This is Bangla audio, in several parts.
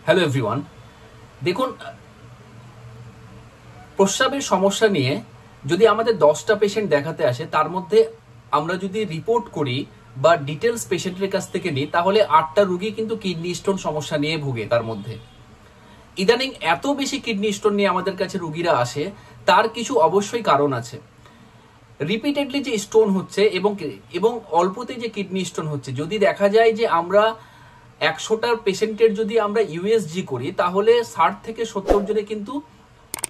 হ্যালো এভরিওয়ান, দেখুন প্রস্রাবের সমস্যা নিয়ে যদি আমাদের 10টা পেশেন্ট দেখাতে আসে, তার মধ্যে আমরা যদি রিপোর্ট করি বা ডিটেলস পেশেন্টের কাছ থেকে নিই, তাহলে 8টা রোগী কিন্তু কিডনি স্টোন সমস্যা নিয়ে ভুগে। তার মধ্যে ইদানিং এত বেশি কিডনি স্টোন নিয়ে আমাদের কাছে রোগীরা আসে, তার কিছু অবশ্যই কারণ আছে। রিপিটেডলি যে স্টোন হচ্ছে এবং অল্পতে যে কিডনি স্টোন হচ্ছে, যদি দেখা যায় যে আমরা 100টার পেশেন্টের যদি আমরা ইউএসজি করি, তাহলে 60 থেকে 70 জনে কিন্তু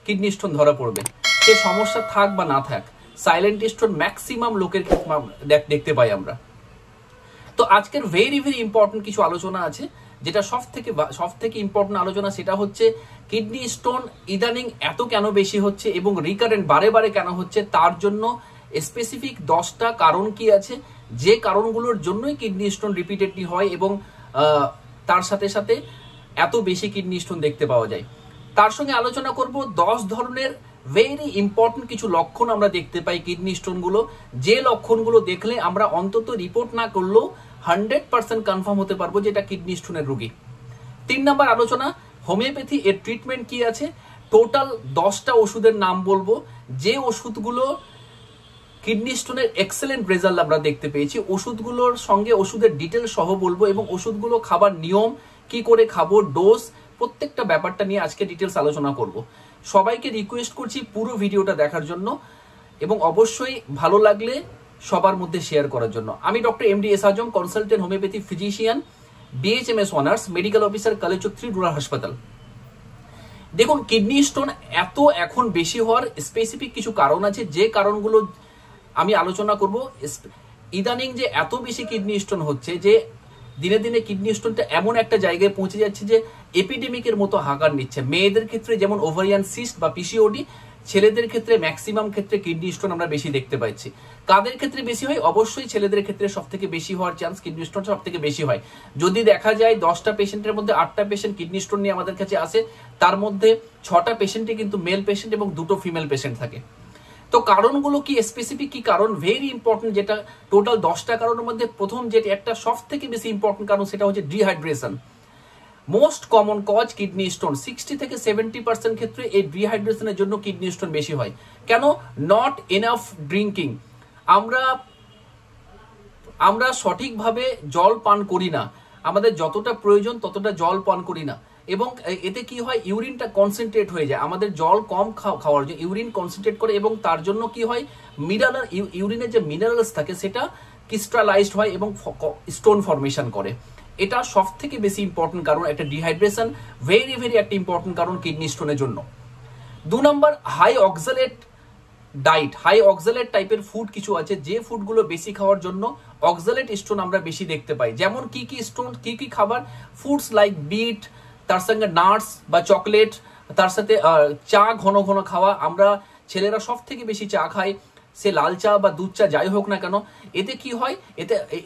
কিডনি স্টোন ধরা পড়বে। সে সমস্যা থাক বা না থাক, সাইলেন্ট স্টোন ম্যাক্সিমাম লোকের দেখতে পাই আমরা। তো আজকের ভেরি ইম্পর্টেন্ট কিছু আলোচনা আছে, যেটা সব থেকে ইম্পর্টেন্ট আলোচনা, সেটা হচ্ছে কিডনি স্টোন ইদানিং এত কেন বেশি হচ্ছে এবং রিকারেন্ট বারে কেন হচ্ছে, তার জন্য স্পেসিফিক 10টা কারণ কি আছে, যে কারণগুলোর জন্যই কিডনি স্টোন রিপিটেডলি হয় এবং তার সাথে সাথে এত বেশি কিডনি স্টোন দেখতে পাওয়া যায়। তার সঙ্গে আলোচনা করব 10 ধরনের ভেরি ইম্পর্টেন্ট কিছু লক্ষণ আমরা দেখতে পাই কিডনি স্টোনগুলো, যে লক্ষণগুলো দেখলে আমরা অন্তত রিপোর্ট না করলেও 100% কনফার্ম হতে পারবো যে এটা কিডনি স্টোনের রোগী। 3 নম্বর আলোচনা, হোমিওপ্যাথি এর ট্রিটমেন্ট কি আছে। টোটাল 10টা ওষুধের নাম বলবো, যে ওষুধগুলো কিডনি স্টোনের এক্সেলেন্ট রেজাল্ট আমরা দেখতে পেয়েছি। ওষুধগুলোর সঙ্গে ওষুধের ডিটেল সহ বলবো এবং ওষুধগুলো খাবার নিয়ম, কি করে খাবো, ডোজ, প্রত্যেকটা ব্যাপারটা নিয়ে আজকে ডিটেলস আলোচনা করব। সবাইকে রিকোয়েস্ট করছি পুরো ভিডিওটা দেখার জন্য এবং অবশ্যই ভালো লাগলে সবার মধ্যে শেয়ার করার জন্য। আমি doctor MD S Azam, consultant homeopathy physician, BHMS honours, medical officer, Kaliachak 3 rural হাসপাতাল। দেখুন, কিডনি স্টোন এত এখন বেশি হওয়ার স্পেসিফিক কিছু কারণ আছে, যে কারণগুলো আমি আলোচনা করব। ইদানিং যে এত বেশি কিডনি স্টোন হচ্ছে, যে দিনে দিনে কিডনি স্টোনটা এমন একটা জায়গায় পৌঁছে যাচ্ছে যে এপিডেমিকের মতো হাঁকার নিচ্ছে। মেয়েদের ক্ষেত্রে যেমন ওভারিয়ান সিস্ট বা পিসিওডি, ছেলেদের ক্ষেত্রে ম্যাক্সিমাম ক্ষেত্রে কিডনি স্টোন আমরা বেশি দেখতে পাচ্ছি। কাদের ক্ষেত্রে বেশি হয়? অবশ্যই ছেলেদের ক্ষেত্রে সব থেকে বেশি হওয়ার চান্স, কিডনি স্টোন সব থেকে বেশি হয়। যদি দেখা যায় 10টা পেশেন্টের মধ্যে 8টা পেশেন্ট কিডনি স্টোন নিয়ে আমাদের কাছে আসে, তার মধ্যে 6টা পেশেন্টই কিন্তু মেল পেশেন্ট এবং 2টো ফিমেল পেশেন্ট থাকে। তো কারণগুলো কি, স্পেসিফিক কি কারণ, ভেরি ইম্পর্টেন্ট, যেটা টোটাল 10টা কারণের মধ্যে প্রথম যেটা একটা সব থেকে বেশি ইম্পর্টেন্ট কারণ, সেটা হচ্ছে dehydration. Most common cause kidney stone. 60 থেকে 70% ক্ষেত্রে এই ডিহাইড্রেশনের জন্য কিডনি স্টোন বেশি হয়। কেন? Not enough drinking. আমরা সঠিকভাবে জল পান করি না, আমাদের যতটা প্রয়োজন ততটা জল পান করি না, এবং এতে কি হয়, ইউরিনটা কনসেন্ট্রেট হয়ে যায়। আমাদের জল কম খাওয়ার জন্য ইউরিন কনসেন্ট্রেট করে এবং তার জন্য কি হয়, ইউরিনের যে মিনারেলস থাকে সেটা ক্রিস্টালাইজড হয় এবং স্টোন ফর্মেশন করে। এটা সব থেকে বেশি ইম্পর্টেন্ট কারণ, একটা ডিহাইড্রেশন ভেরি একটা ইম্পর্টেন্ট কারণ কিডনি স্টোনের জন্য। 2 নম্বর, high oxalate diet. High oxalate টাইপের ফুড কিছু আছে, যে ফুডগুলো বেশি খাওয়ার জন্য অক্সালেট স্টোন আমরা বেশি দেখতে পাই। যেমন কি স্টোন, কি খাবার, ফুডস লাইক বিট, তার সঙ্গে নাটস বা চকলেট, তার সাথে চা ঘন খাওয়া। আমরা ছেলেরা সব থেকে বেশি চা খাই, সে লাল চা বা দুধ চা যাই হোক না কেন। এতে কি হয়,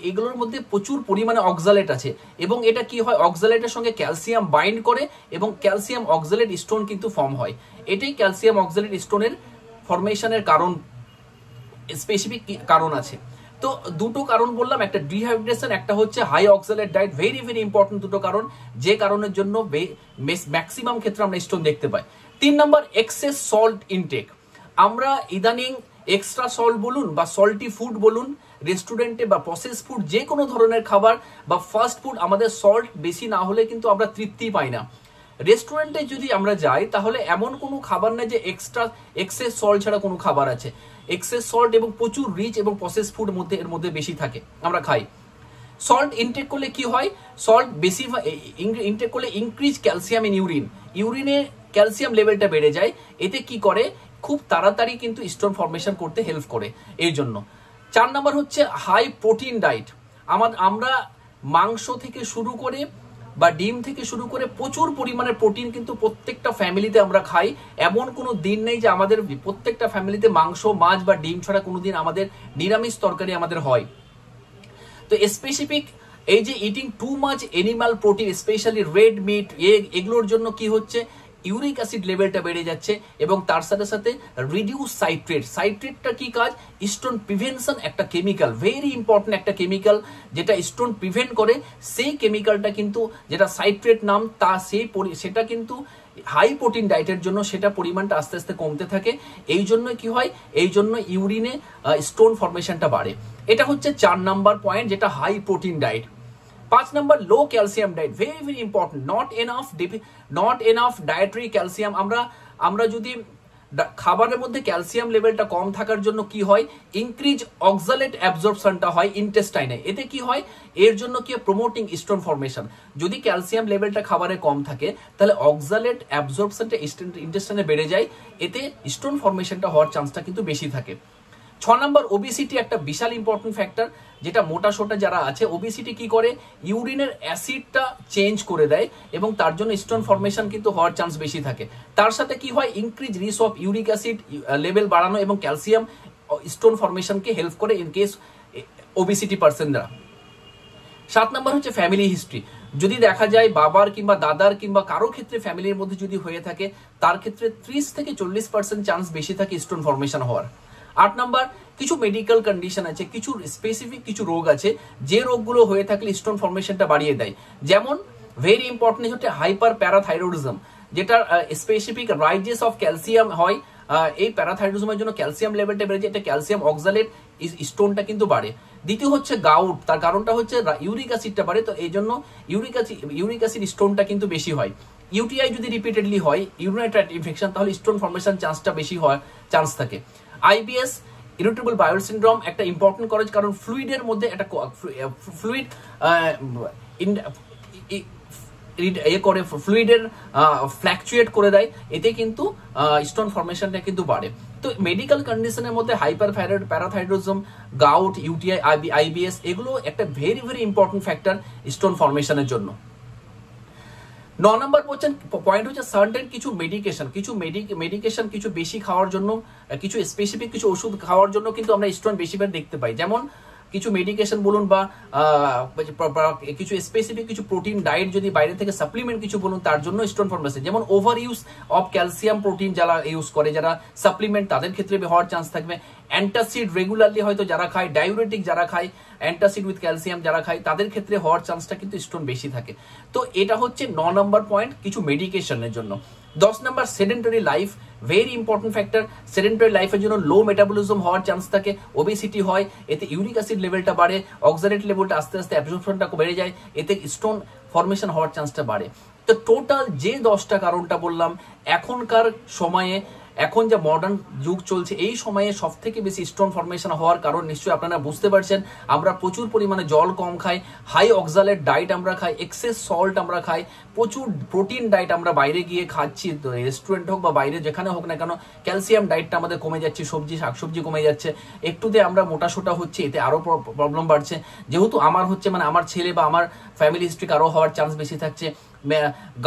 এগুলোর মধ্যে প্রচুর পরিমাণে অক্সালেট আছে এবং এটা কি হয়, অক্সালেটের সঙ্গে ক্যালসিয়াম বাইন্ড করে এবং ক্যালসিয়াম অক্সালেট স্টোন কিন্তু ফর্ম হয়। এটাই ক্যালসিয়াম অক্সালেট স্টোনের ফরমেশনের কারণ, স্পেসিফিক কারণ আছে। তো 2টো কারণ বললাম, একটা ডিহাইড্রেশন, একটা হচ্ছে high oxalate diet. Very important 2টো কারণ, যে কারণের জন্য ম্যাক্সিমাম ক্ষেত্রে আমরা স্টোন দেখতে পাই। 3 নম্বর, এক্সেস সল্ট ইনটেক। আমরা ইদানিং এক্সট্রা সল্ট বলুন বা সল্টি ফুড বলুন, রেস্টুরেন্টে বা প্রসেস ফুড, যে কোনো ধরনের খাবার বা ফাস্ট ফুড, আমাদের সল্ট বেশি না হলে কিন্তু আমরা তৃপ্তি পাই না। রেস্টুরেন্টে যদি আমরা যাই, তাহলে এমন কোনো খাবার নেই যে এক্সেস সল্ট ছাড়া কোনো খাবার আছে। এক্সেস সল্ট এবং প্রচুর রিচ এবং প্রসেস ফুড এর মধ্যে বেশি থাকে, আমরা খাই। সল্ট ইনটেক করলে কি হয়, সল্ট বেশি ইনটেক করলে ইনক্রিজ ক্যালসিয়াম ইন ইউরিনে ক্যালসিয়াম লেভেলটা বেড়ে যায়। এতে কি করে, খুব তাড়াতাড়ি কিন্তু স্টোন ফর্মেশন করতে হেল্প করে এই জন্য। 4 নম্বর হচ্ছে হাই প্রোটিন ডায়েট। আমরা মাংস থেকে শুরু করে বা ডিম থেকে শুরু করে প্রচুর পরিমাণে প্রোটিন কিন্তু প্রত্যেকটা ফ্যামিলিতে আমরা খাই। এমন কোনো দিন নেই যে আমাদের প্রত্যেকটা ফ্যামিলিতে মাংস, মাছ বা ডিম ছাড়া কোনোদিন আমাদের নিরামিষ তরকারি আমাদের হয়। তো স্পেসিফিক এই যে eating too much animal protein, specially red meat, এগুলোর জন্য কি হচ্ছে, ইউরিক অ্যাসিড লেভেলটা বেড়ে যাচ্ছে এবং তার সাথে সাথে রিডিউস সাইট্রেট। সাইট্রেটটা কি কাজ? স্টোন প্রিভেনশন একটা কেমিক্যাল, ভেরি ইম্পর্টেন্ট একটা কেমিক্যাল যেটা স্টোন প্রিভেন্ট করে। সেই কেমিক্যালটা কিন্তু যেটা সাইট্রেট নাম, সেটা কিন্তু হাই প্রোটিন ডায়েটের জন্য সেটা পরিমাণটা আস্তে আস্তে কমতে থাকে। এই জন্য কি হয়? এই জন্য ইউরিনে স্টোন ফরমেশনটা বাড়ে। এটা হচ্ছে 4 নাম্বার পয়েন্ট, যেটা high protein diet. 5 number low calcium diet, very very important. Not enough dietary calcium. আমরা যদি খাবারের মধ্যে ক্যালসিয়াম লেভেলটা কম থাকার জন্য কি হয়? ইনক্রিজ অক্সালেট অ্যাবজর্পশনটা হয় ইন্টেস্টাইনে। এতে কি হয়? এর জন্য কি প্রমোটিং স্টোন ফরমেশন। যদি ক্যালসিয়াম লেভেলটা খাবারে কম থাকে তাহলে অক্সালেট অ্যাবজর্পশনটা ইন্টেস্টাইনে বেড়ে যায়, এতে স্টোন ফরমেশনটা হওয়ার চান্সটা কিন্তু বেশি থাকে। 6 নাম্বার ওবেসিটি একটা বিশাল ইম্পর্টেন্ট ফ্যাক্টর, যেটা মোটা সোটা যারা আছে, ওবেসিটি কি করে? ইউরিনের অ্যাসিডটা চেঞ্জ করে দেয় এবং তার জন্য স্টোন ফরমেশন কিন্তু হওয়ার চান্স বেশি থাকে। তার সাথে কি হয়? Increase risk of uric acid level বাড়ানো এবং ক্যালসিয়াম স্টোন ফরমেশনকে হেল্প করে ইন কেস ওবেসিটি পার্সনরা। 7 নাম্বার হচ্ছে ফ্যামিলি হিস্ট্রি। যদি দেখা যায় বাবার কিংবা দাদার কিংবা কারো ক্ষেত্রে ফ্যামিলির মধ্যে যদি হয়ে থাকে, তার ক্ষেত্রে 30 থেকে 40% চান্স বেশি থাকে স্টোন ফরমেশন হওয়ার। 8 নাম্বার, কিছু মেডিকেল কন্ডিশন আছে, কিছু স্পেসিফিক কিছু রোগ আছে, যে রোগগুলো হয়ে থাকলে স্টোন ফরমেশনটা বাড়িয়ে দেয়। যেমন ভেরি ইম্পর্টেন্ট হচ্ছে হাইপার প্যারাথাইরয়েডিজম, যেটা স্পেসিফিক রাইজেস অফ ক্যালসিয়াম হয়। এই প্যারাথাইরয়েডিজমের জন্য ক্যালসিয়াম লেভেলটা বেড়ে যায়, এটা ক্যালসিয়াম অক্সালেট স্টোনটা কিন্তু বাড়ে। দ্বিতীয় হচ্ছে গাউট, তার কারণটা হচ্ছে ইউরিক অ্যাসিডটা বাড়ে, তো এই জন্য ইউরিক অ্যাসিড স্টোনটা কিন্তু বেশি হয়। ইউটিআই যদি রিপিটেডলি হয়, ইউরিনারি ট্র্যাক্ট ইনফেকশন, তাহলে স্টোন ফরমেশন চান্সটা বেশি হওয়ার চান্স থাকে। আইবিএস ইরিটেবল বাউল সিনড্রোম একটা ইম্পর্টেন্ট কজ, কারণ ফ্লুইডের মধ্যে একটা ফ্লুইড ফ্লুইডের ফ্ল্যাকচুয়েট করে দেয়, এতে কিন্তু স্টোন ফরমেশনটা কিন্তু বাড়ে। তো মেডিকেল কন্ডিশনের মধ্যে hyper parathyroidism, gout, UTI, IBS এগুলো একটা very very important factor stone ফরমেশনের জন্য। 9 নাম্বার পয়েন্ট হচ্ছে সার্টেন কিছু মেডিকেশন কিছু বেশি খাওয়ার জন্য, কিছু স্পেসিফিক কিছু ওষুধ খাওয়ার জন্য কিন্তু আমরা স্টোন বেশিবার দেখতে পাই। যেমন কিছু মেডিকেশন বলুন বা কিছু স্পেসিফিক কিছু প্রোটিন ডায়েট যদি বাইরে থেকে সাপ্লিমেন্ট কিছু বলুন, তার জন্য স্টোন ফরমেশন। যেমন over use of calcium protein যারা ইউজ করে, যারা সাপ্লিমেন্ট, তাদের ক্ষেত্রে হওয়ার চান্স থাকবে। অ্যান্টাসিড রেগুলারলি হয়তো যারা খায়, ডায়ুরেটিক যারা খায়, অ্যান্টাসিড উইথ ক্যালসিয়াম যারা খায়, তাদের ক্ষেত্রে হওয়ার চান্সটা কিন্তু স্টোন বেশি থাকে। তো এটা হচ্ছে 9 নাম্বার পয়েন্ট কিছু মেডিকেশনের জন্য। 10 number sedentary life, very important factor. Sedentary লাইফের জন্য লো মেটাবলিজম হওয়ার চান্স থাকে, ওবেসিটি হয়, এতে ইউরিক অ্যাসিড লেভেলটা বাড়ে, অক্সালেট লেভেলটা আস্তে আস্তে অ্যাবজর্পশনটা বেড়ে যায়, এতে স্টোন ফরমেশন হওয়ার চান্সটা বাড়ে। তো টোটাল যে 10টা কারণটা বললাম, এখনকার সময়ে, এখন যা মডার্ন যুগ চলছে, এই সময়ে সব থেকে বেশি স্টোন ফরমেশন হওয়ার কারণ নিশ্চয়ই আপনারা বুঝতে পারছেন। আমরা প্রচুর পরিমাণে জল কম খাই, হাই অক্সালেট ডায়েট আমরা খাই, এক্সেস সল্ট আমরা খাই, প্রচুর প্রোটিন ডায়েট আমরা বাইরে গিয়ে খাচ্ছি, রেস্টুরেন্ট হোক বা বাইরে যেখানে হোক না কেন, ক্যালসিয়াম ডায়েটটা আমাদের কমে যাচ্ছে, শাকসবজি কমে যাচ্ছে, একটুতে আমরা মোটাসোটা হচ্ছে, এতে আরো প্রবলেম বাড়ছে। যেহেতু আমার হচ্ছে, মানে আমার ছেলে বা আমার ফ্যামিলি হিস্ট্রি কারো হওয়ার চান্স বেশি থাকছে,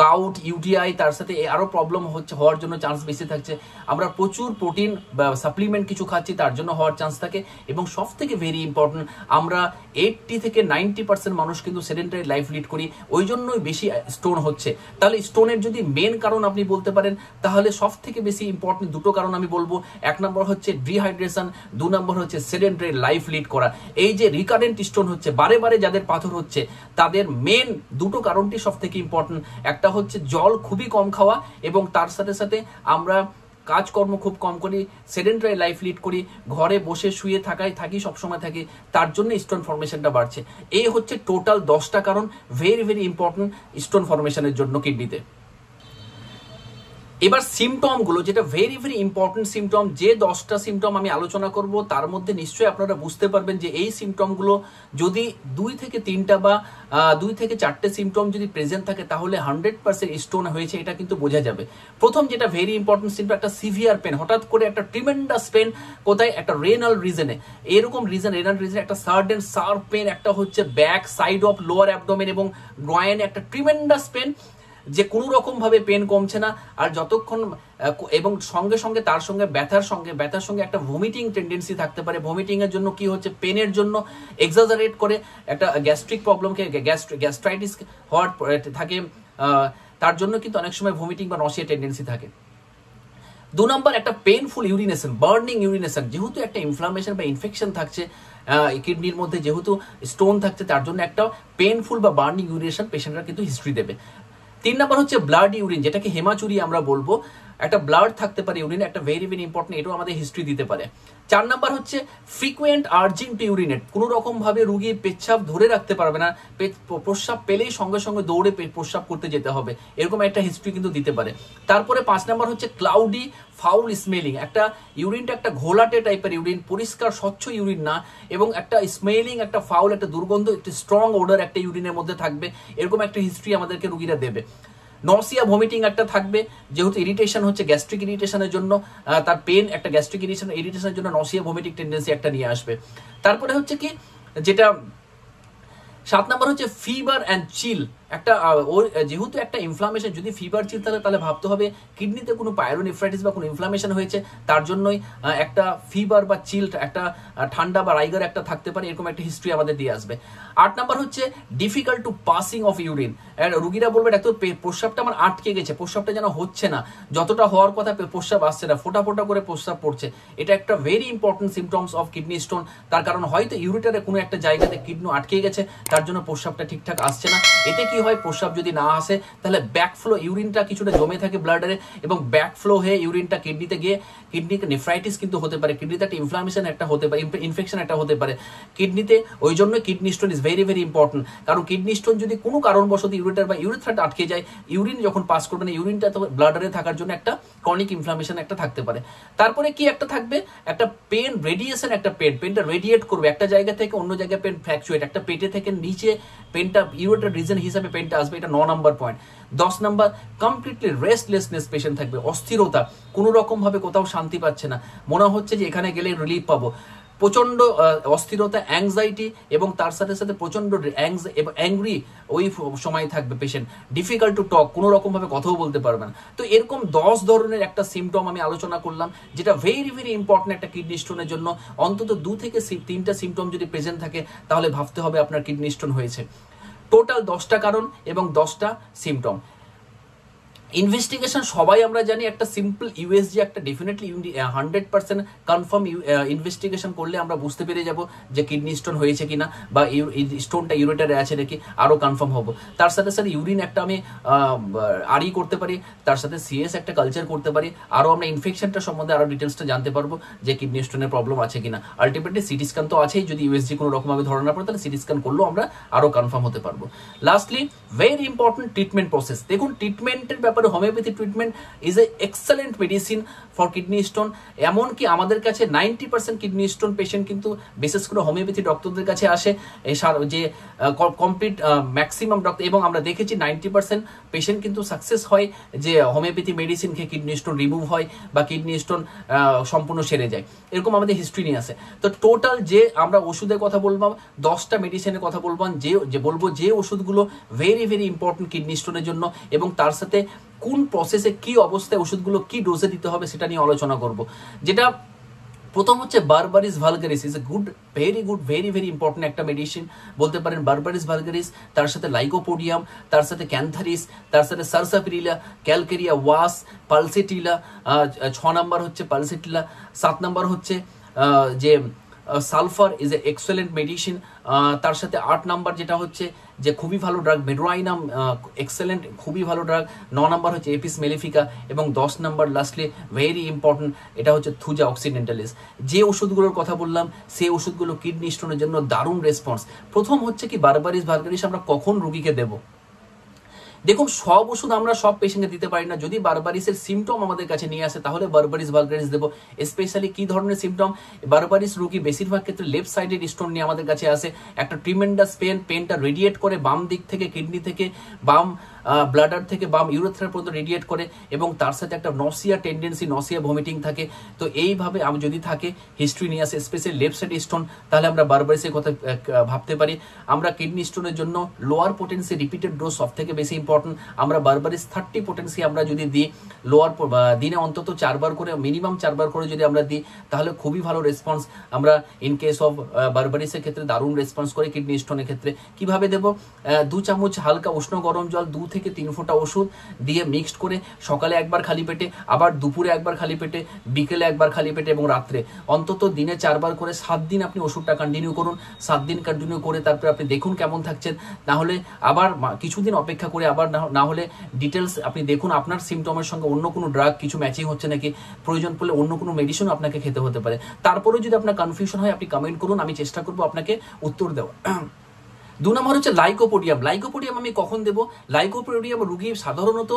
গাউট, ইউটিআই, তার সাথে আরো প্রবলেম হওয়ার জন্য চান্স বেশি থাকছে। আমরা প্রচুর প্রোটিন বা সাপ্লিমেন্ট কিছু খাচ্ছি, তার জন্য হওয়ার চান্স থাকে। এবং সব থেকে ভেরি ইম্পর্টেন্ট, আমরা 80 থেকে 90% মানুষ কিন্তু সেডেন্টারি লাইফ লিড করি, ওই জন্যই বেশি স্টোন হচ্ছে। তাহলে স্টোনের যদি মেন কারণ আপনি বলতে পারেন, তাহলে সব থেকে বেশি ইম্পর্টেন্ট দুটো কারণ আমি বলবো। 1 নম্বর হচ্ছে ডিহাইড্রেশন, 2 নম্বর হচ্ছে সেডেন্টারি লাইফ লিড করা। এই যে রিকারেন্ট স্টোন হচ্ছে, বারে বারে যাদের পাথর হচ্ছে, তাদের মেন দুটো কারণটি সব থেকে ইম্পর্টেন্ট। একটা হচ্ছে জল খুবই কম খাওয়া, এবং তার সাথে সাথে আমরা কাজকর্ম খুব কম করি, সেডেন্টারি লাইফ লিড করি, ঘরে বসে শুয়ে থাকি, সবসময় থাকি, তার জন্য স্টোন ফরমেশনটা বাড়ছে। এই হচ্ছে টোটাল 10টা কারণ, ভেরি ভেরি ইম্পর্টেন্ট স্টোন ফরমেশনের জন্য কিডনিতে। এবার সিমটম গুলো, যেটা ভেরি ভেরি ইম্পর্টেন্ট সিমটম, যে 10টা সিমটম আমি আলোচনা করব, তার মধ্যে নিশ্চয়ই আপনারা বুঝতে পারবেন যে এই সিমটম গুলো যদি 2 থেকে 3টা বা 2 থেকে 4টে সিমটম যদি প্রেজেন্ট থাকে, তাহলে 100% স্টোন হয়েছে, এটা কিন্তু বোঝা যাবে। প্রথম যেটা ভেরি ইম্পর্টেন্ট সিমটম, একটা সিভিয়ার পেন, হঠাৎ করে একটা ট্রিমেন্ডাস পেন, কোথায়? একটা রেনাল রিজনে, এরকম রেনাল রিজনে একটা সাডেন শার্প পেন, একটা হচ্ছে back side of lower abdomen এবং গ্রয়েনে একটা ট্রিমেন্ডাস পেন, যে কোনো রকম ভাবে পেন কমছে না, আর যতক্ষণ, এবং সঙ্গে সঙ্গে তার সঙ্গে ব্যথার সঙ্গে একটা ভমিটিং টেন্ডেন্সি থাকতে পারে। ভমিটিং এর জন্য কি হচ্ছে? পেনের জন্য এক্সাজারেট করে একটা গ্যাস্ট্রিক প্রবলেমকে, গ্যাস্ট্রাইটিস হওয়ার থাকে। তার জন্য কিন্তু অনেক সময় ভমিটিং বা নসিয়া টেন্ডেন্সি থাকে। 2 নম্বর একটা পেনফুল ইউরিনেশন, বার্নিং ইউরিনেশন, যেহেতু একটা ইনফ্লামেশন বা ইনফেকশন থাকছে কিডনির মধ্যে, যেহেতু স্টোন থাকছে, তার জন্য একটা পেনফুল বা বার্নিং ইউরিনেশন পেশেন্টরা কিন্তু হিস্ট্রি দেবে। 3 নম্বর হচ্ছে ব্লাড ইউরিন, যেটাকে হেমাচুরি আমরা বলবো, একটা ব্লাড থাকতে পারে ইউরিনে, একটা ভেরি ভেরি ইম্পর্টেন্ট, এটাও আমাদের হিস্ট্রি দিতে পারে। 4 নম্বর হচ্ছে ফ্রিকুয়েন্ট আর্জিং টু ইউরিনেট, কোনো রকম ভাবে রুগী পেচ্ছাপ ধরে রাখতে পারবে না, প্রস্রাব পেলেই সঙ্গে সঙ্গে দৌড়ে প্রস্রাব করতে যেতে হবে, এরকম একটা হিস্ট্রি কিন্তু দিতে পারে। তারপরে 5 নম্বর হচ্ছে ক্লাউডি ফাউল স্মেলিং, একটা ইউরিনটা একটা ঘোলাটে টাইপের ইউরিন, পরিষ্কার স্বচ্ছ ইউরিন না, এবং একটা স্মেলিং, একটা ফাউল, একটা দুর্গন্ধ, একটা স্ট্রং ওডার একটা ইউরিনের মধ্যে থাকবে, এরকম একটা হিস্ট্রি আমাদেরকে রুগীরা দেবে। নসিয়া ভমিটিং একটা থাকবে, যেহেতু ইরিটেশন হচ্ছে গ্যাস্ট্রিক ইরিটেশনের জন্য, তার পেন একটা গ্যাস্ট্রিক ইরিটেশনের জন্য নসিয়া ভমিটিং টেন্ডেন্সি একটা নিয়ে আসবে। তারপরে হচ্ছে কি, যেটা 7 নম্বর হচ্ছে ফিভার অ্যান্ড চিল, একটা যেহেতু একটা ইনফ্লামেশন, যদি ফিভার চিল তাহলে ভাবতে হবে কিডনিতে কোনো পাইরোনেফ্রাইটিস বা কোনো ইনফ্লামেশন হয়েছে, তার জন্যই একটা ফিভার বা চিল, একটা ঠান্ডা বা রাইগার একটা থাকতে পারে, এরকম একটা হিস্ট্রি আমাদের দিয়ে আসবে। 8 নম্বর হচ্ছে difficult to passing of urine, রুগীরা বলবে ডাক্তার প্রস্রাবটা আমার আটকে গেছে, প্রস্রাবটা যেন হচ্ছে না, যতটা হওয়ার কথা প্রস্রাব আসছে না, ফোটা ফোটা করে প্রস্রাব পড়ছে, এটা একটা very important symptoms of kidney stone. তার কারণ হয়তো ইউরিটারে কোনো একটা জায়গাতে কিডনি আটকে গেছে, তার জন্য প্রস্রাবটা ঠিকঠাক আসছে না। এতে কি হয়, প্রস্রাব যদি না আসে তাহলে ব্যাকফ্লো, ইউরিনটা কিছুটা জমে থাকে ব্লাডারে, এবং ব্যাকফ্লো হয়ে ইউরিনটা কিডনিতে গিয়ে কিডনিতে নেফ্রাইটিস কিন্তু হতে পারে, কিডনিতে একটা ইনফ্লামেশন একটা হতে পারে, ইনফেকশন একটা হতে পারে কিডনিতে। ওই জন্য kidney stone is very very important, কারণ কিডনি স্টোন যদি কোনো কারণবশত ইউরিটার বা ইউরিথ্রাটা আটকে যায়, ইউরিন যখন পাস করবে না, ইউরিনটা তো ব্লাডারে থাকার জন্য একটা ক্রনিক ইনফ্লামেশন একটা থাকতে পারে। তারপরে কি একটা থাকবে, একটা পেন রেডিয়েশন, একটা পেনটা রেডিয়েট করবে একটা জায়গা থেকে অন্য জায়গায়, পেন ফ্ল্যাকচুয়েট, একটা পেটে থেকে নিচে পেনটা ইউরিটার রিজন হিসাবে পেনটা আসবে, এটা 9 নম্বর পয়েন্ট। 10 নম্বর কমপ্লিটলি রেস্টলেসনেস, পেশেন্ট থাকবে অস্থিরতা, কোনো রকম ভাবে কোথাও শান্তি পাচ্ছে না, মনে হচ্ছে যে এখানে গেলে রিলিফ পাবো, প্রচন্ড অস্থিরতা, অ্যাংজাইটি, এবং তার সাথে সাথে প্রচন্ড অ্যাংরি ওই সময় থাকবে পেশেন্ট, ডিফিকাল্ট টু টক, কোনো রকম ভাবে কথাও বলতে পারবে না। তো এরকম 10 ধরনের একটা সিমটম আমি আলোচনা করলাম, যেটা ভেরি ভেরি ইম্পর্টেন্ট একটা কিডনি স্টোনের জন্য। অন্তত 2 থেকে 3টা সিমটম যদি প্রেজেন্ট থাকে, তাহলে ভাবতে হবে আপনার কিডনি স্টোন হয়েছে। টোটাল 10টা কারণ এবং 10টা সিমটম। ইনভেস্টিগেশন সবাই আমরা জানি, একটা সিম্পল ইউএসজি, একটা ডেফিনেটলি 100% কনফার্ম ইনভেস্টিগেশন করলে আমরা বুঝতে পেরে যাব যে কিডনি স্টোন হয়েছে কিনা, বা স্টোনটা ইউরিটারে আছে নাকি, আরো কনফার্ম হবো। তার সাথে সাথে ইউরিন একটা আমি আরই করতে পারি, তার সাথে সিএস একটা কালচার করতে পারি, আরো আমরা ইনফেকশনটা সম্বন্ধে আরো ডিটেলসটা জানতে পারবো যে কিডনি স্টোনের প্রবলেম আছে কিনা। আলটিমেটলি সিটি স্ক্যান তো আছেই, যদি ইউএসজি কোনো রকম ভাবে ধরা না পড়ে, তাহলে সিটি স্ক্যান করলেও আমরা আরো কনফার্ম হতে পারবো। Lastly very important treatment process. দেখুন, ট্রিটমেন্টের ব্যাপারে homeopathy treatment is a excellent medicine for kidney stone. এমনকি আমাদের কাছে 90% কিডনি স্টোন পেশেন্ট কিন্তু বিশেষ করে হোমিওপ্যাথি ডক্টরদের কাছে আসে, যে কমপ্লিট ম্যাক্সিমাম ডক্টর, এবং আমরা দেখেছি 90% পেশেন্ট কিন্তু সাকসেস হয় যে হোমিওপ্যাথি মেডিসিন খেয়ে কিডনি স্টোন রিমুভ হয় বা কিডনি স্টোন সম্পূর্ণ সেরে যায়, এরকম আমাদের হিস্ট্রি নিয়ে আসে। তো টোটাল যে আমরা ওষুধের কথা বলবো, 10টা মেডিসিনের কথা বলবো, যে ওষুধগুলো ভেরি ভেরি ইম্পর্টেন্ট কিডনি স্টোনের জন্য, এবং তার সাথে কোন প্রসেসে কি অবস্থায় ওষুধগুলো কি ডোজে দিতে হবে সেটা নিয়ে আলোচনা করব। যেটা প্রথম হচ্ছে berberis vulgaris, is a very very important একটা মেডিসিন বলতে পারেন। বারবারিস ভালগারিস, তার সাথে লাইকোপোডিয়াম, তার সাথে ক্যান্থারিস, তার সাথে সারসাপিরিলা, ক্যালকেরিয়া, ওয়াস, পালসেটিলা। 6 নম্বর হচ্ছে পালসেটিলা। 7 নম্বর হচ্ছে যে sulphur, is a excellent medicine. তার সাথে 8 নাম্বার যেটা হচ্ছে যে খুবই ভালো ড্রাগ মেড্রোয়াইনাম, এক্সেলেন্ট, খুবই ভালো ড্রাগ। 9 নাম্বার হচ্ছে এপিস মেলিফিকা, এবং 10 নাম্বার লাস্টলি ভেরি ইম্পর্টেন্ট, এটা হচ্ছে থুজা অক্সিডেন্টালিস। যে ওষুধগুলোর কথা বললাম সেই ওষুধগুলো কিডনি স্টোনের জন্য দারুণ রেসপন্স। প্রথম হচ্ছে কি, বারবারিস ভালগারিস আমরা কখন রোগীকে দেব? দেখুন, সব ওষুধ আমরা সব পেশেন্টকে দিতে পারি না। যদি বারবারিসের সিমটম আমাদের কাছে নিয়ে আসে, তাহলে বারবারিস ভালগারিস দেবো। স্পেশালি কি ধরনের সিমটম? বারবারিস রোগী বেশিরভাগ ক্ষেত্রে লেফট সাইডের স্টোন নিয়ে আমাদের কাছে আসে, একটা ট্রিমেন্ডাস পেনটা রেডিয়েট করে বাম দিক থেকে, কিডনি থেকে, বাম ব্লাডার থেকে বাম ইউরেথ্রা পর্যন্ত রেডিয়েট করে, এবং তার সাথে একটা নসিয়া টেন্ডেন্সি, নসিয়া ভমিটিং থাকে। তো এইভাবে আমি যদি থাকে হিস্ট্রি নিয়ে আসে, স্পেশালি লেফট সাইড স্টোন, তাহলে আমরা বারবারিসের কথা ভাবতে পারি। আমরা কিডনি স্টোনের জন্য লোয়ার পোটেন্সি রিপিটেড ডোজ সব থেকে বেশি ইম্পর্টেন্ট। আমরা বারবারিস 30 পোটেন্সি আমরা যদি দিই, লোয়ার দিনে অন্তত 4 বার করে, মিনিমাম 4 বার করে যদি আমরা দিই, তাহলে খুবই ভালো রেসপন্স আমরা ইন কেস অফ বারবারিসের ক্ষেত্রে দারুণ রেসপন্স করে। কিডনি স্টোনের ক্ষেত্রে কিভাবে দেব? 2 চামচ হালকা উষ্ণ গরম জল 2 থেকে 3 ফোঁটা ওষুধ দিয়ে মিক্সড করে সকালে একবার খালি পেটে, আবার দুপুরে একবার খালি পেটে, বিকেলে একবার খালি পেটে এবং রাত্রে অন্তত দিনে 4 বার করে 7 দিন আপনি ওষুধটা কন্টিনিউ করুন। 7 দিন কন্টিনিউ করে তারপরে আপনি দেখুন কেমন থাকছেন। না হলে আবার কিছুদিন অপেক্ষা করে আবার না হলে ডিটেলস আপনি দেখুন আপনার সিমটমের সঙ্গে অন্য কোনো ড্রাগ কিছু ম্যাচিং হচ্ছে নাকি, প্রয়োজন পড়লে অন্য কোনো মেডিসিনও আপনাকে খেতে হতে পারে। তারপরেও যদি আপনার কনফিউশন হয় আপনি কমেন্ট করুন, আমি চেষ্টা করবো আপনাকে উত্তর দেওয়া। 2 নম্বর হচ্ছে লাইকোপোডিয়াম। লাইকোপোডিয়াম আমি কখন দেবো? লাইকোপোডিয়াম রুগী সাধারণত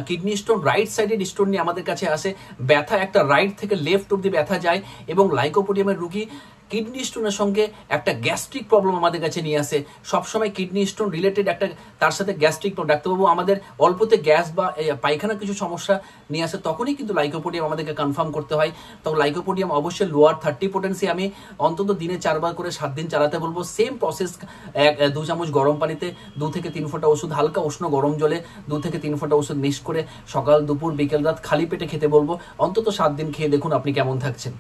কিডনি স্টোন, রাইট সাইডের স্টোন নিয়ে আমাদের কাছে আসে, ব্যথা একটা রাইট থেকে লেফট অব্দি ব্যথা যায়, এবং লাইকোপোডিয়ামের রুগী কিডনি স্টোনের সঙ্গে একটা গ্যাস্ট্রিক প্রবলেম আমাদের কাছে নিয়ে আসে। সবসময় কিডনি স্টোন রিলেটেড একটা তার সাথে গ্যাস্ট্রিক, ডাক্তারবাবু আমাদের অল্পতে গ্যাস বা পায়খানার কিছু সমস্যা নিয়ে আসে, তখনই কিন্তু লাইকোপোডিয়াম আমাদেরকে কনফার্ম করতে হয়। তখন লাইকোপোডিয়াম অবশ্যই লোয়ার 30 পোটেন্সি আমি অন্তত দিনে 4 বার করে 7 দিন চালাতে বলবো। সেম প্রসেস, 2 চামচ গরম পানিতে 2 থেকে 3 ফোঁটা ওষুধ, হালকা উষ্ণ গরম জলে 2 থেকে 3 ফোঁটা ওষুধ মিক্স করে সকাল দুপুর বিকেল রাত খালি পেটে খেতে বলবো। অন্তত 7 দিন খেয়ে দেখুন আপনি কেমন থাকছেন।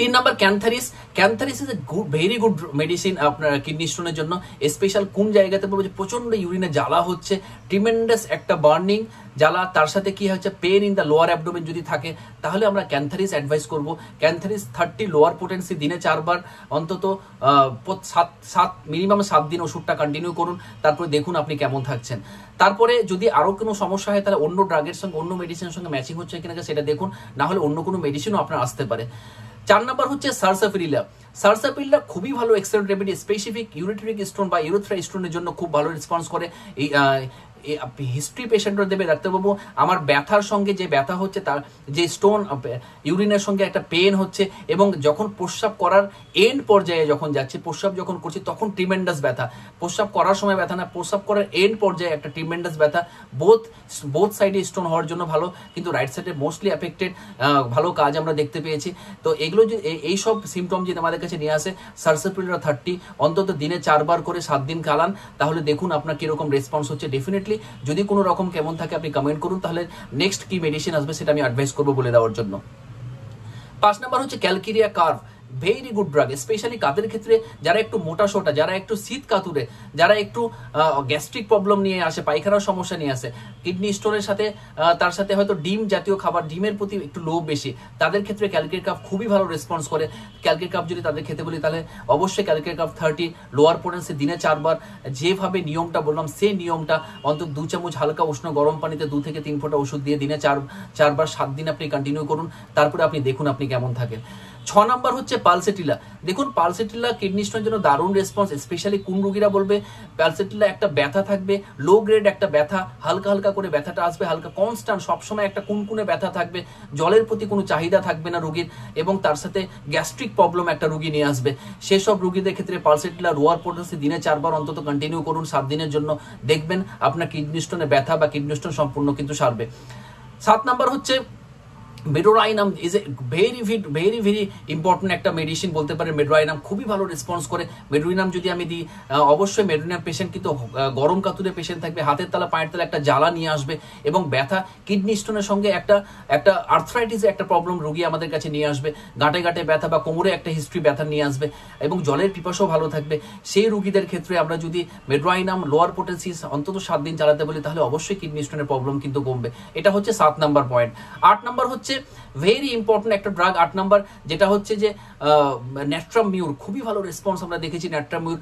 3 নম্বর cantharis. Cantharis is a very good medicine আপনার কিডনি স্টোনের জন্য। স্পেশাল কোন জায়গাতে বলবো? যে প্রচন্ড ইউরিনে জ্বালা হচ্ছে, ট্রিমেন্ডাস একটা বার্নিং জ্বালা, তার সাথে কি হচ্ছে pain in the lower abdomen যদি থাকে, তাহলে আমরা ক্যান্থারিস অ্যাডভাইস করব। ক্যান্থারিস 30 লোয়ার পোটেন্সি দিনে 4 বার অন্তত মিনিমাম 7 দিন ওষুধটা কন্টিনিউ করুন, তারপরে দেখুন আপনি কেমন থাকছেন। তারপরে যদি আরো কোনো সমস্যা হয় তাহলে অন্য ড্রাগের সঙ্গে, অন্য মেডিসিনের সঙ্গে ম্যাচিং হচ্ছে কিনা সেটা দেখুন, না হলে অন্য কোনো মেডিসিনও আপনার আসতে পারে। 4 নম্বর হচ্ছে সারসাপিরিলা। সারসাপিরিলা খুবই ভালো এক্সেলেন্ট রেমেডি, স্পেসিফিক ইউরিথ্রিক স্টোন বা ইউরোথ্রা স্টোনের জন্য খুব ভালো রেসপন্স করে। এই হিস্ট্রি পেশেন্টরা দেবে, ডাক্তারবাবু আমার ব্যথার সঙ্গে যে ব্যথা হচ্ছে, তার যে স্টোন ইউরিনের সঙ্গে একটা পেন হচ্ছে, এবং যখন প্রস্রাব করার এন্ড পর্যায়ে যখন যাচ্ছে, প্রস্রাব যখন করছি তখন ট্রিমেন্ডাস ব্যথা, প্রস্রাব করার সময় ব্যথা না, প্রস্রাব করার এন্ড পর্যায়ে একটা ট্রিমেন্ডাস ব্যথা, বোথ সাইডে স্টোন হওয়ার জন্য ভালো, কিন্তু রাইট সাইডে মোস্টলি এফেক্টেড, ভালো কাজ আমরা দেখতে পেয়েছি। তো এগুলো যে এইসব সিমটম যদি আমাদের কাছে নিয়ে আসে, সারসাপিরিলা 30 অন্তত দিনে 4 বার করে 7 দিন খালান, তাহলে দেখুন আপনার কিরকম রেসপন্স হচ্ছে। ডেফিনেটলি যদি কোনো রকম কেমন থাকে আপনি কমেন্ট করুন, তাহলে নেক্সট কি মেডিসিন আসবে সেটা আমি অ্যাডভাইস করবো বলে দেওয়ার জন্য। 5 নম্বর হচ্ছে calcarea carb. Very good drug, specially কাদের ক্ষেত্রে? যারা একটু মোটা সোটা, যারা একটু শীত কাতুরে, যারা একটু গ্যাস্ট্রিক প্রবলেম নিয়ে আসে, পায়খানার সমস্যা নিয়ে আসে, কিডনি স্টোনের সাথে তার সাথে হয়তো ডিম জাতীয় খাবার, ডিমের প্রতি একটু লোভ বেশি, তাদের ক্ষেত্রে ক্যালকেরিয়া কার্ভ খুবই ভালো রেসপন্স করে। ক্যালকেরিয়া কার্ভ যদি তাদের খেতে বলি তাহলে অবশ্যই ক্যালকেরিয়া কার্ভ 30 লোয়ার পোটেন্সি দিনে 4 বার, যেভাবে নিয়মটা বললাম সেই নিয়মটা অন্তত 2 চামচ হালকা উষ্ণ গরম পানিতে 2 থেকে 3 ফোঁটা ওষুধ দিয়ে দিনে 4 বার 7 দিন আপনি কন্টিনিউ করুন, তারপরে আপনি দেখুন আপনি কেমন থাকেন। 6 নম্বর হচ্ছে পালসেটিলা। দেখুন পালসেটিলা কিডনি স্টোনের জন্য দারুণ রেসপন্স। স্পেশালি কোন রোগীরা বলবে? পালসেটিলা একটা ব্যথা থাকবে, লো গ্রেড একটা ব্যথা, হালকা হালকা করে ব্যথাটা আসবে, হালকা কনস্ট্যান্ট সবসময় একটা কুনকুনে ব্যথা থাকবে, জলের প্রতি কোনো চাহিদা থাকবে না রোগীর, এবং তার সাথে গ্যাস্ট্রিক প্রবলেম একটা রোগী নিয়ে আসবে। সেসব রোগীদের ক্ষেত্রে পালসেটিলা লোয়ার পোটেন্সি দিনে 4 বার অন্তত কন্টিনিউ করুন 7 দিনের জন্য, দেখবেন আপনার কিডনি স্টোনের ব্যথা বা কিডনি স্টোন সম্পূর্ণ কিন্তু সারবে। 7 নম্বর হচ্ছে মেডোরাইনাম। ইজ এ ভেরি ইম্পর্টেন্ট একটা মেডিসিন বলতে পারেন। মেডোরাইনাম খুবই ভালো রেসপন্স করে। মেডোরাইনাম যদি আমি দিই, অবশ্যই মেডোরাইনাম পেশেন্ট কিন্তু গরম কাতুরে পেশেন্ট থাকবে, হাতের তালা পায়ের তালা একটা জ্বালা নিয়ে আসবে, এবং ব্যথা কিডনি স্টোনের সঙ্গে একটা আর্থ্রাইটিসের একটা প্রবলেম রোগী আমাদের কাছে নিয়ে আসবে, গাঁটে গাঁটে ব্যথা বা কোমরে একটা হিস্ট্রি ব্যথা নিয়ে আসবে, এবং জলের পিপাসাও ভালো থাকবে। সেই রোগীদের ক্ষেত্রে আমরা যদি মেডোরাইনাম লোয়ার পোটেন্সি অন্তত 7 দিন চালাতে বলি, তাহলে অবশ্যই কিডনি স্টোনের প্রবলেম কিন্তু কমবে। এটা হচ্ছে 7 নাম্বার পয়েন্ট। 8 নাম্বার হচ্ছে ভেরি ইম্পর্টেন্ট একটা ড্রাগ, 8 নাম্বার, যেটা হচ্ছে যে ন্যাট্রামিউর। খুবই ভালো রেসপন্স আমরা দেখেছি ন্যাট্রামিউর।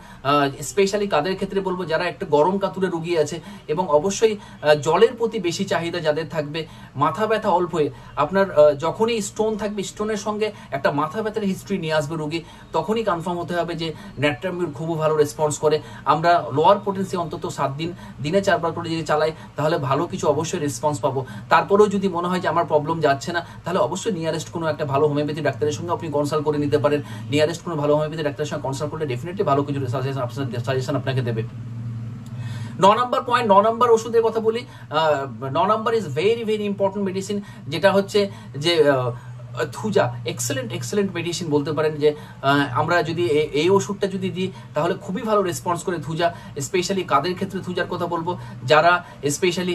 স্পেশালি কাদের ক্ষেত্রে বলবো? যারা একটা গরম কাতুরে রোগী আছে, এবং অবশ্যই জলের প্রতি বেশি চাহিদা যাদের থাকবে, মাথা ব্যথা অল্প হয়ে আপনার যখনই স্টোন থাকবে, স্টোনের সঙ্গে একটা মাথা ব্যথার হিস্ট্রি নিয়ে আসবে রোগী, তখনই কনফার্ম হতে হবে যে ন্যাট্রামিউর খুব ভালো রেসপন্স করে। আমরা লোয়ার পোটেন্সি অন্তত 7 দিন দিনে 4 বার করে যদি চালাই, তাহলে ভালো কিছু অবশ্যই রেসপন্স পাবো। তারপরেও যদি মনে হয় যে আমার প্রবলেম যাচ্ছে না, তাহলে অবশ্যই নিয়ারেস্ট কোনো একটা ভালো হোমিওপ্যাথি ডাক্তারের সঙ্গে আপনি কনসাল্ট করে নিতে পারেন। নিয়ারেস্ট কোনো ভালো হোমিওপ্যাথি ডাক্তারের সঙ্গে কনসাল্ট করলে ডেফিনেটলি ভালো কিছু সাজেশন আপনাকে দেবে। 9 নম্বর পয়েন্ট, 9 নম্বর ওষুধের কথা বলি। 9 number is very important medicine, যেটা হচ্ছে যে থুজা এক্সেলেন্ট মেডিসিন বলতে পারেন, যে আমরা যদি এই ওষুধটা যদি দিই তাহলে খুবই ভালো রেসপন্স করে থুজা। স্পেশালি কাদের ক্ষেত্রে থুজার কথা বলবো, যারা স্পেশালি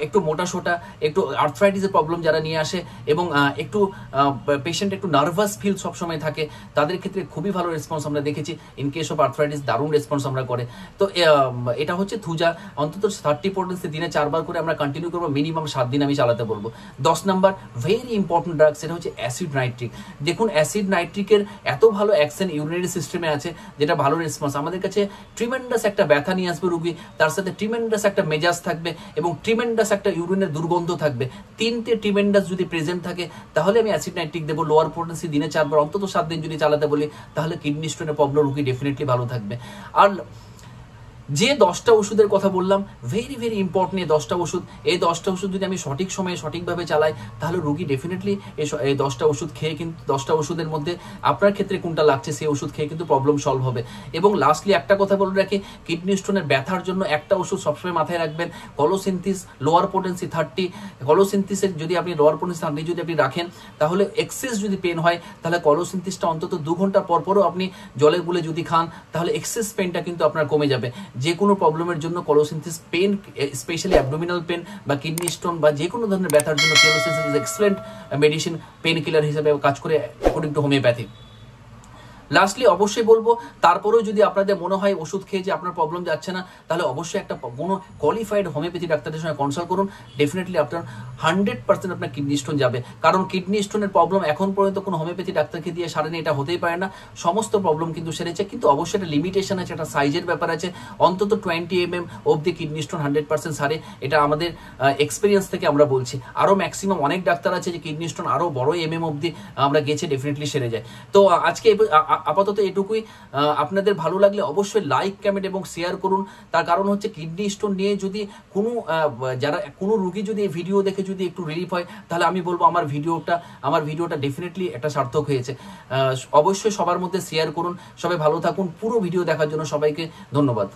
একটু মোটা সোটা, একটু আর্থ্রাইটিসের প্রবলেম যারা নিয়ে আসে এবং একটু পেশেন্ট একটু নার্ভাস ফিল সবসময় থাকে, তাদের ক্ষেত্রে খুবই ভালো রেসপন্স আমরা দেখেছি। ইন কেস অফ আর্থ্রাইটিস দারুণ রেসপন্স আমরা করে। তো এটা হচ্ছে থুজা। অন্তত 30 পোটেন্সি দিনে 4 বার করে আমরা কন্টিনিউ করবো, মিনিমাম 7 দিন আমি চালাতে বলবো। 10 নাম্বার ভেরি ইম্পর্টেন্ট ড্রাগ, সেটা হচ্ছে অ্যাসিড নাইট্রিক। দেখুন অ্যাসিড নাইট্রিকের এত ভালো অ্যাকশন ইউরিনারি সিস্টেমে আছে, যেটা ভালো রেসপন্স। আমাদের কাছে ট্রিমেন্ডাস একটা ব্যথা নিয়ে আসবে রুগী, তার সাথে ট্রিমেন্ডাস একটা মেজাজ থাকবে এবং ট্রিমেন্ডাস একটা ইউরিনের দুর্গন্ধ থাকবে। 3টে ট্রিমেন্ডাস যদি প্রেজেন্ট থাকে তাহলে আমি অ্যাসিড নাইট্রিক দেবো। লোয়ার পোটেন্সি দিনে 4 বার অন্তত 7 দিন যদি চালাতে বলি, তাহলে কিডনি স্টোনের প্রবলেম রুগী ডেফিনেটলি ভালো থাকবে। আর যে 10টা ওষুধের কথা বললাম, ভেরি ইম্পর্টেন্ট এই 10টা ওষুধ। এই 10টা ওষুধ যদি আমি সঠিক সময়ে সঠিকভাবে চালাই, তাহলে রুগী ডেফিনেটলি এই 10টা ওষুধ খেয়ে কিন্তু 10টা ওষুধের মধ্যে আপনার ক্ষেত্রে কোনটা লাগছে সেই ওষুধ খেয়ে কিন্তু প্রবলেম সলভ হবে। এবং লাস্টলি একটা কথা বলে রাখি, কিডনি স্টোনের ব্যথার জন্য একটা ওষুধ সবসময় মাথায় রাখবেন, কলোসিনথিস লোয়ার পোটেন্সি 30। কলোসিনথিসের যদি আপনি লোয়ার পোটেন্সি 30 যদি আপনি রাখেন, তাহলে এক্সেস যদি পেন হয়, তাহলে কলোসিনথিসটা অন্তত 2 ঘন্টা পরও আপনি জলের গুলে যদি খান, তাহলে এক্সেস পেনটা কিন্তু আপনার কমে যাবে। যে কোনো প্রবলেমের জন্য colocynthis pain, specially abdominal pain বা কিডনি স্টোন বা যে কোনো ধরনের ব্যথার জন্য colocynthis is excellent medicine, pain killer হিসেবে কাজ করে অ্যাকর্ডিং টু হোমিওপ্যাথি। লাস্টলি অবশ্যই বলবো, তারপরেও যদি আপনাদের মনে হয় ওষুধ খেয়ে যে আপনার প্রবলেম যাচ্ছে না, তাহলে অবশ্যই একটা কোনো কোয়ালিফাইড হোমিওপ্যাথি ডাক্তারের সঙ্গে কনসাল্ট করুন। ডেফিনেটলি আপনার 100% আপনার কিডনি স্টোন যাবে। কারণ কিডনি স্টোনের প্রবলেম এখন পর্যন্ত কোনো হোমিওপ্যাথি ডাক্তারকে দিয়ে সারেনি, এটা হতেই পারে না। সমস্ত প্রবলেম কিন্তু সেরেছে, কিন্তু অবশ্যই একটা লিমিটেশন আছে, একটা সাইজের ব্যাপার আছে। অন্তত 20 mm অবধি কিডনি স্টোন 100% সারে, এটা আমাদের এক্সপিরিয়েন্স থেকে আমরা বলছি। আরও ম্যাক্সিমাম অনেক ডাক্তার আছে যে কিডনি স্টোন আরও বড় অবধি আমরা গেছে, ডেফিনেটলি সেরে যায়। তো আজকে আপাতত এটুকুই। আপনাদের ভালো লাগলে অবশ্যই লাইক, কমেন্ট এবং শেয়ার করুন। তার কারণ হচ্ছে কিডনি স্টোন নিয়ে যদি কোনো রুগী যদি এই ভিডিও দেখে যদি একটু রিলিফ হয়, তাহলে আমি বলবো আমার ভিডিওটা ডেফিনেটলি একটা সার্থক হয়েছে। অবশ্যই সবার মধ্যে শেয়ার করুন। সবাই ভালো থাকুন। পুরো ভিডিও দেখার জন্য সবাইকে ধন্যবাদ।